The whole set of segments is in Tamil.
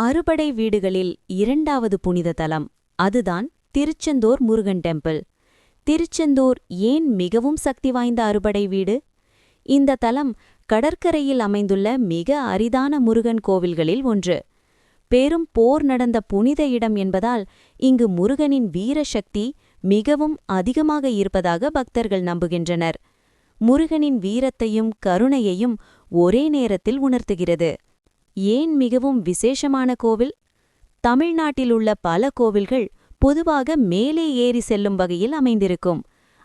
அறுபடை வீடுகளில் இரண்டாவது புனித தலம், அதுதான் திருச்செந்தூர் முருகன் டெம்பிள். திருச்செந்தூர் ஏன் மிகவும் சக்தி வாய்ந்த அறுபடை வீடு? இந்த தலம் கடற்கரையில் அமைந்துள்ள மிக அரிதான முருகன் கோவில்களில் ஒன்று. பெரும் போர் நடந்த புனித இடம் என்பதால் இங்கு முருகனின் வீரசக்தி மிகவும் அதிகமாக இருப்பதாக பக்தர்கள் நம்புகின்றனர். முருகனின் வீரத்தையும் கருணையையும் ஒரே நேரத்தில் உணர்த்துகிறது. ஏன் மிகவும் விசேஷமான கோவில்? தமிழ்நாட்டில் உள்ள பல கோவில்கள் பொதுவாக மேலே ஏறி செல்லும் வகையில் அமைந்திருக்கும்.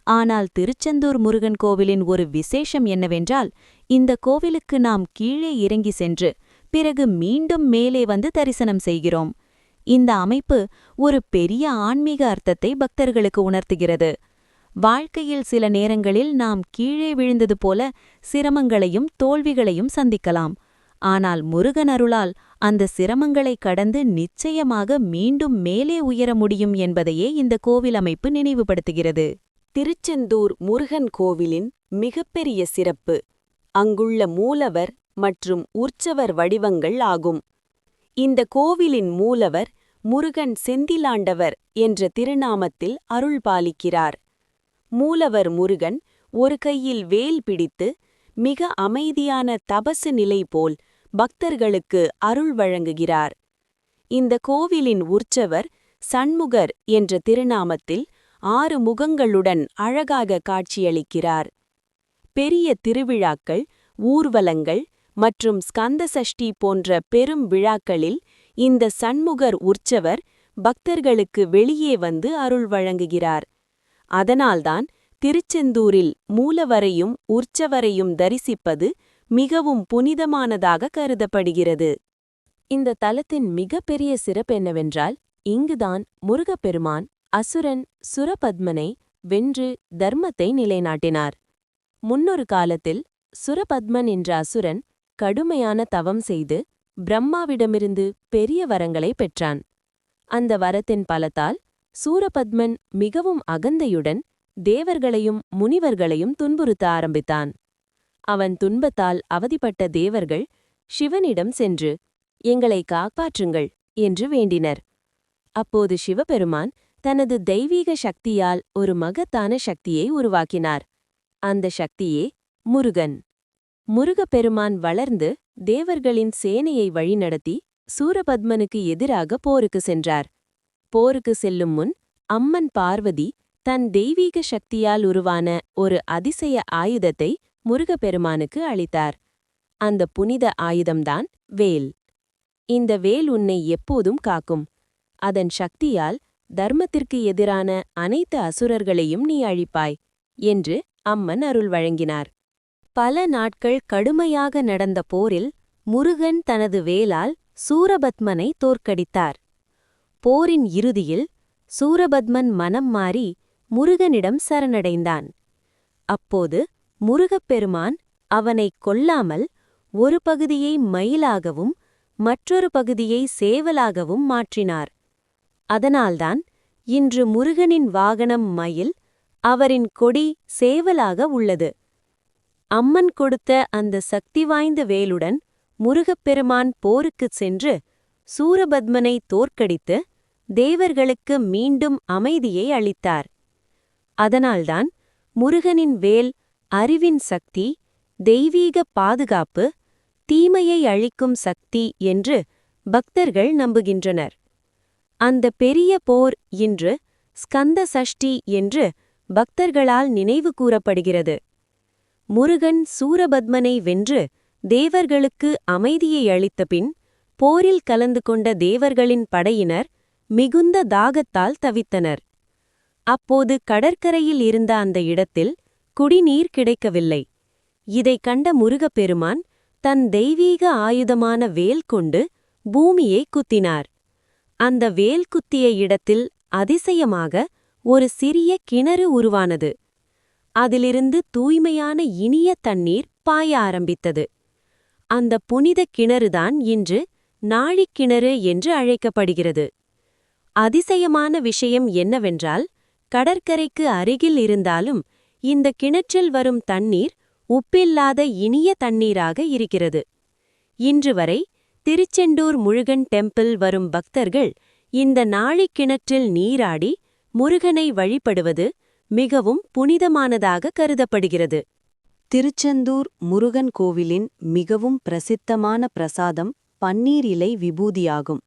ஆனால் திருச்செந்தூர் முருகன் கோவிலின் ஒரு விசேஷம் என்னவென்றால், இந்த கோவிலுக்கு நாம் கீழே இறங்கி சென்று பிறகு மீண்டும் மேலே வந்து தரிசனம் செய்கிறோம். இந்த அமைப்பு ஒரு பெரிய ஆன்மீக அர்த்தத்தை பக்தர்களுக்கு உணர்த்துகிறது. வாழ்க்கையில் சில நேரங்களில் நாம் கீழே விழுந்தது போல சிரமங்களையும் தோல்விகளையும் சந்திக்கலாம். ஆனால் முருகன் அருளால் அந்த சிரமங்களை கடந்து நிச்சயமாக மீண்டும் மேலே உயர முடியும் என்பதையே இந்த கோவில் அமைப்பு நினைவுபடுத்துகிறது. திருச்செந்தூர் முருகன் கோவிலின் மிகப்பெரிய சிறப்பு அங்குள்ள மூலவர் மற்றும் உற்சவர் வடிவங்கள் ஆகும். இந்த கோவிலின் மூலவர் முருகன் செந்திலாண்டவர் என்ற திருநாமத்தில் அருள்பாலிக்கிறார். மூலவர் முருகன் ஒரு கையில் வேல் பிடித்து மிக அமைதியான தபசு நிலை போல் பக்தர்களுக்கு அருள் வழங்குகிறார். இந்த கோவிலின் உற்சவர் சண்முகர் என்ற திருநாமத்தில் 6 முகங்களுடன் அழகாக காட்சியளிக்கிறார். பெரிய திருவிழாக்கள், ஊர்வலங்கள் மற்றும் ஸ்கந்த சஷ்டி போன்ற பெரும் விழாக்களில் இந்த சண்முகர் உற்சவர் பக்தர்களுக்கு வெளியே வந்து அருள் வழங்குகிறார். அதனால்தான் திருச்செந்தூரில் மூலவரையும் உற்சவரையும் தரிசிப்பது மிகவும் புனிதமானதாக கருதப்படுகிறது. இந்த தலத்தின் மிகப்பெரிய சிறப்பென்னவென்றால், இங்குதான் முருகப்பெருமான் அசுரன் சுரபத்மனை வென்று தர்மத்தை நிலைநாட்டினார். முன்னொரு காலத்தில் சுரபத்மன் என்ற அசுரன் கடுமையான தவம் செய்து பிரம்மாவிடமிருந்து பெரிய வரங்களை பெற்றான். அந்த வரத்தின் பலத்தால் சூரபத்மன் மிகவும் அகந்தையுடன் தேவர்களையும் முனிவர்களையும் துன்புறுத்த ஆரம்பித்தான். அவன் துன்பத்தால் அவதிப்பட்ட தேவர்கள் சிவனிடம் சென்று, "எங்களை காப்பாற்றுங்கள்" என்று வேண்டினர். அப்போது சிவபெருமான் தனது தெய்வீக சக்தியால் ஒரு மகத்தான சக்தியை உருவாக்கினார். அந்த சக்தியே முருகன். முருகப்பெருமான் வளர்ந்து தேவர்களின் சேனையை வழிநடத்தி சூரபத்மனுக்கு எதிராக போருக்கு சென்றார். போருக்கு செல்லும் முன் அம்மன் பார்வதி தன் தெய்வீக சக்தியால் உருவான ஒரு அதிசய ஆயுதத்தை முருகப்பெருமானுக்கு அளித்தார். அந்த புனித ஆயுதம்தான் வேல். இந்த வேல் உன்னை எப்போதும் காக்கும். அதன் சக்தியால் தர்மத்திற்கு எதிரான அனைத்து அசுரர்களையும் நீ அழிப்பாய் என்று அம்மன் அருள் வழங்கினார். பல நாட்கள் கடுமையாக நடந்த போரில் முருகன் தனது வேலால் சூரபத்மனை தோற்கடித்தார். போரின் இறுதியில் சூரபத்மன் மனம் மாறி முருகனிடம் சரணடைந்தான். அப்போது முருகப்பெருமான் அவனைக் கொல்லாமல் ஒரு பகுதியை மயிலாகவும் மற்றொரு பகுதியை சேவலாகவும் மாற்றினார். அதனால்தான் இன்று முருகனின் வாகனம் மயில், அவரின் கொடி சேவலாக உள்ளது. அம்மன் கொடுத்த அந்த சக்தி வாய்ந்த வேலுடன் முருகப்பெருமான் போருக்குச் சென்று சூரபத்மனை தோற்கடித்து தேவர்களுக்கு மீண்டும் அமைதியை அளித்தார். அதனால்தான் முருகனின் வேல் அறிவின் சக்தி, தெய்வீக பாதுகாப்பு, தீமையை அழிக்கும் சக்தி என்று பக்தர்கள் நம்புகின்றனர். அந்த பெரிய போர் இன்று ஸ்கந்த சஷ்டி என்று பக்தர்களால் நினைவு கூறப்படுகிறது. முருகன் சூரபத்மனை வென்று தேவர்களுக்கு அமைதியை அளித்த பின் போரில் கலந்து கொண்ட தேவர்களின் படையினர் மிகுந்த தாகத்தால் தவித்தனர். அப்போது கடற்கரையில் இருந்த அந்த இடத்தில் குடிநீர் கிடைக்கவில்லை. இதைக் கண்ட முருகப்பெருமான் தன் தெய்வீக ஆயுதமான வேல் கொண்டு பூமியை குத்தினார். அந்த வேல் குத்திய இடத்தில் அதிசயமாக ஒரு சிறிய கிணறு உருவானது. அதிலிருந்து தூய்மையான இனிய தண்ணீர் பாய ஆரம்பித்தது. அந்த புனித கிணறுதான் இன்று நாழிக்கிணறு என்று அழைக்கப்படுகிறது. அதிசயமான விஷயம் என்னவென்றால், கடற்கரைக்கு அருகில் இருந்தாலும் இந்த கிணற்றில் வரும் தண்ணீர் உப்பில்லாத இனிய தண்ணீராக இருக்கிறது. இன்று வரை திருச்செந்தூர் முருகன் டெம்பிள் வரும் பக்தர்கள் இந்த நாழிக்கிணற்றில் நீராடி முருகனை வழிபடுவது மிகவும் புனிதமானதாக கருதப்படுகிறது. திருச்செந்தூர் முருகன் கோவிலின் மிகவும் பிரசித்தமான பிரசாதம் பன்னீர் இலை விபூதியாகும்.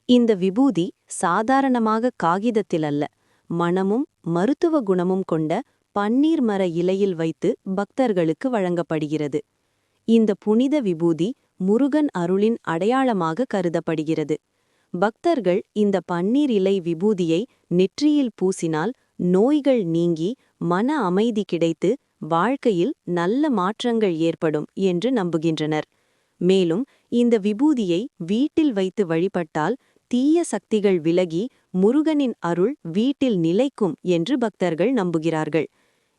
இந்த விபூதி சாதாரணமாக காகிதத்தில் அல்ல, மணமும் மருத்துவ குணமும் கொண்ட பன்னீர் மர இலையில் வைத்து பக்தர்களுக்கு வழங்கப்படுகிறது. இந்த புனித விபூதி முருகன் அருளின் அடையாளமாக கருதப்படுகிறது. பக்தர்கள் இந்த பன்னீர் இலை விபூதியை நெற்றியில் பூசினால் நோய்கள் நீங்கி மன அமைதி கிடைத்து வாழ்க்கையில் நல்ல மாற்றங்கள் ஏற்படும் என்று நம்புகின்றனர். மேலும் இந்த விபூதியை வீட்டில் வைத்து வழிபட்டால் தீய சக்திகள் விலகி முருகனின் அருள் வீட்டில் நிலைக்கும் என்று பக்தர்கள் நம்புகிறார்கள்.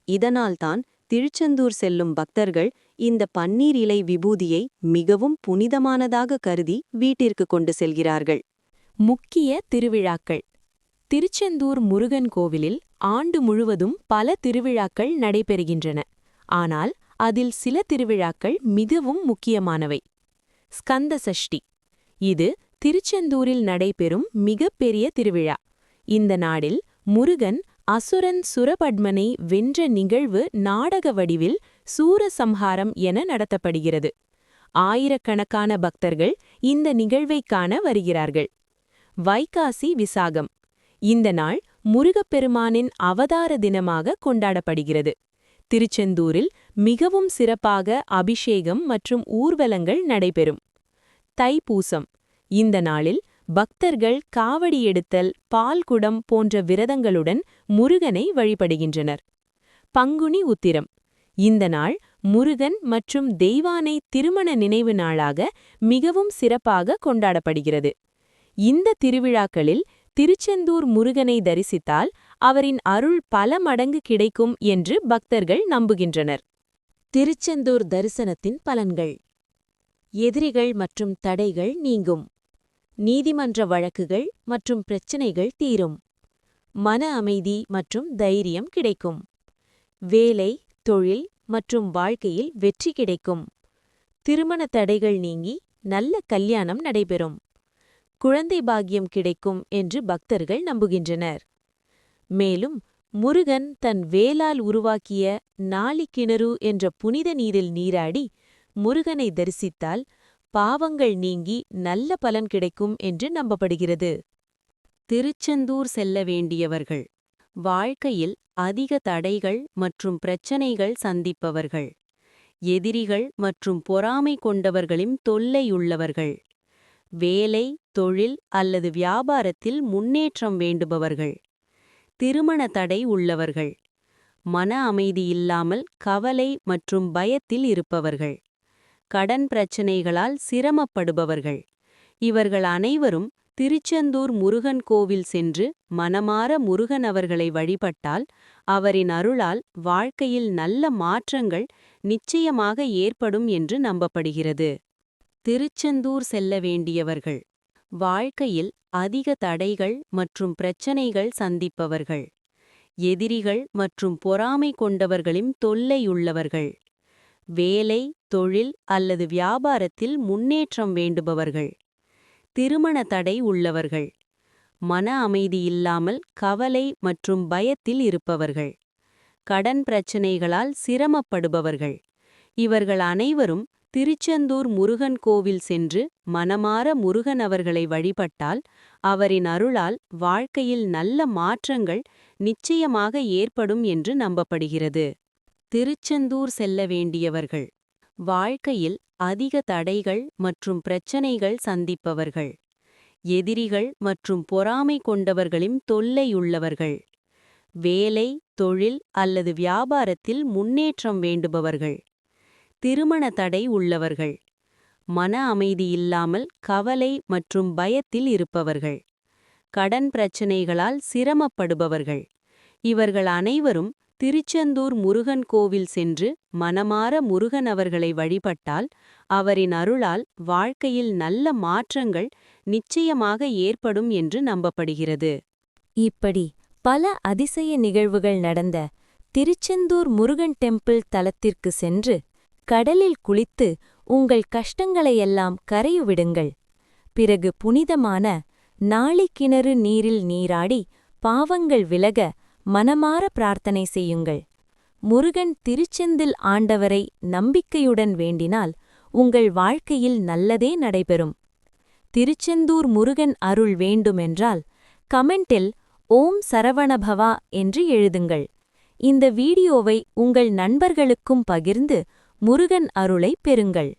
இதனால்தான் திருச்செந்தூர் செல்லும் பக்தர்கள் இந்த பன்னீர் இலை விபூதியை மிகவும் புனிதமானதாக கருதி வீட்டிற்கு கொண்டு செல்கிறார்கள். முக்கிய திருவிழாக்கள். திருச்செந்தூர் முருகன் கோவிலில் ஆண்டு முழுவதும் பல திருவிழாக்கள் நடைபெறுகின்றன. ஆனால் அதில் சில திருவிழாக்கள் மிகவும் முக்கியமானவை. ஸ்கந்த சஷ்டி. இது திருச்செந்தூரில் நடைபெறும் மிகப்பெரிய திருவிழா. இந்த நாளில் முருகன் அசுரன் சுரபத்மனை வென்ற நிகழ்வு நாடக வடிவில் சூரசம்ஹாரம் என நடத்தப்படுகிறது. ஆயிரக்கணக்கான பக்தர்கள் இந்த நிகழ்வைக் காண வருகிறார்கள். வைகாசி விசாகம். இந்த நாள் முருகப்பெருமானின் அவதார தினமாக கொண்டாடப்படுகிறது. திருச்செந்தூரில் மிகவும் சிறப்பாக அபிஷேகம் மற்றும் ஊர்வலங்கள் நடைபெறும். தைப்பூசம். இந்த நாளில் பக்தர்கள் காவடி எடுத்தல், பால்குடம் போன்ற விரதங்களுடன் முருகனை வழிபடுகின்றனர். பங்குனி உத்திரம். இந்த நாள் முருகன் மற்றும் தெய்வானை திருமண நினைவு நாளாக மிகவும் சிறப்பாக கொண்டாடப்படுகிறது. இந்த திருவிழாக்களில் திருச்செந்தூர் முருகனை தரிசித்தால் அவரின் அருள் பல மடங்கு கிடைக்கும் என்று பக்தர்கள் நம்புகின்றனர். திருச்செந்தூர் தரிசனத்தின் பலன்கள். எதிரிகள் மற்றும் தடைகள் நீங்கும். நீதிமன்ற வழக்குகள் மற்றும் பிரச்சினைகள் தீரும். மன அமைதி மற்றும் தைரியம் கிடைக்கும். வேலை, தொழில் மற்றும் வாழ்க்கையில் வெற்றி கிடைக்கும். திருமண தடைகள் நீங்கி நல்ல கல்யாணம் நடைபெறும். குழந்தை பாக்கியம் கிடைக்கும் என்று பக்தர்கள் நம்புகின்றனர். மேலும் முருகன் தன் வேலால் உருவாக்கிய நாழிக்கிணறு என்ற புனித நீரில் நீராடி முருகனை தரிசித்தால் பாவங்கள் நீங்கி நல்ல பலன் கிடைக்கும் என்று நம்பப்படுகிறது. திருச்செந்தூர் செல்ல வேண்டியவர்கள். வாழ்க்கையில் அதிக தடைகள் மற்றும் பிரச்சனைகள் சந்திப்பவர்கள். எதிரிகள் மற்றும் பொறாமை கொண்டவர்களின் தொல்லையுள்ளவர்கள். வேலை, தொழில் அல்லது வியாபாரத்தில் முன்னேற்றம் வேண்டுபவர்கள். திருமண தடை உள்ளவர்கள். மன அமைதி இல்லாமல் கவலை மற்றும் பயத்தில் இருப்பவர்கள். கடன் பிரச்சினைகளால் சிரமப்படுபவர்கள். இவர்கள் அனைவரும் திருச்செந்தூர் முருகன் கோவில் சென்று மனமார முருகன் அவர்களை வழிபட்டால் அவரின் அருளால் வாழ்க்கையில் நல்ல மாற்றங்கள் நிச்சயமாக ஏற்படும் என்று நம்பப்படுகிறது. திருச்செந்தூர் செல்ல வேண்டியவர்கள். வாழ்க்கையில் அதிக தடைகள் மற்றும் பிரச்சனைகள் சந்திப்பவர்கள். எதிரிகள் மற்றும் பொறாமை கொண்டவர்களின் தொல்லையுள்ளவர்கள். வேலை, தொழில் அல்லது வியாபாரத்தில் முன்னேற்றம் வேண்டுபவர்கள். திருமண தடை உள்ளவர்கள். மன அமைதி இல்லாமல் கவலை மற்றும் பயத்தில் இருப்பவர்கள். கடன் பிரச்சினைகளால் சிரமப்படுபவர்கள். இவர்கள் அனைவரும் திருச்செந்தூர் முருகன் கோவில் சென்று மனமார முருகன் அவர்களை வழிபட்டால் அவரின் அருளால் வாழ்க்கையில் நல்ல மாற்றங்கள் நிச்சயமாக ஏற்படும் என்று நம்பப்படுகிறது. திருச்செந்தூர் செல்ல வேண்டியவர்கள். வாழ்க்கையில் அதிக தடைகள் மற்றும் பிரச்சனைகள் சந்திப்பவர்கள். எதிரிகள் மற்றும் பொறாமை கொண்டவர்களின் தொல்லையுள்ளவர்கள். வேலை, தொழில் அல்லது வியாபாரத்தில் முன்னேற்றம் வேண்டுபவர்கள். திருமண தடை உள்ளவர்கள். மன அமைதி இல்லாமல் கவலை மற்றும் பயத்தில் இருப்பவர்கள். கடன் பிரச்சினைகளால் சிரமப்படுபவர்கள். இவர்கள் அனைவரும் திருச்செந்தூர் முருகன் கோவில் சென்று மனமார முருகன் அவர்களை வழிபட்டால் அவரின் அருளால் வாழ்க்கையில் நல்ல மாற்றங்கள் நிச்சயமாக ஏற்படும் என்று நம்பப்படுகிறது. இப்படி பல அதிசய நிகழ்வுகள் நடந்த திருச்செந்தூர் முருகன் டெம்பிள் தலத்திற்கு சென்று கடலில் குளித்து உங்கள் கஷ்டங்களையெல்லாம் கரையுவிடுங்கள். பிறகு புனிதமான நாழிக்கிணறு நீரில் நீராடி பாவங்கள் விலக மனமார பிரார்த்தனை செய்யுங்கள். முருகன் திருச்செந்தில் ஆண்டவரை நம்பிக்கையுடன் வேண்டினால் உங்கள் வாழ்க்கையில் நல்லதே நடைபெறும். திருச்செந்தூர் முருகன் அருள் வேண்டுமென்றால் கமெண்டில் ஓம் சரவணபவா என்று எழுதுங்கள். இந்த வீடியோவை உங்கள் நண்பர்களுக்கும் பகிர்ந்து முருகன் அருளை பெறுங்கள்.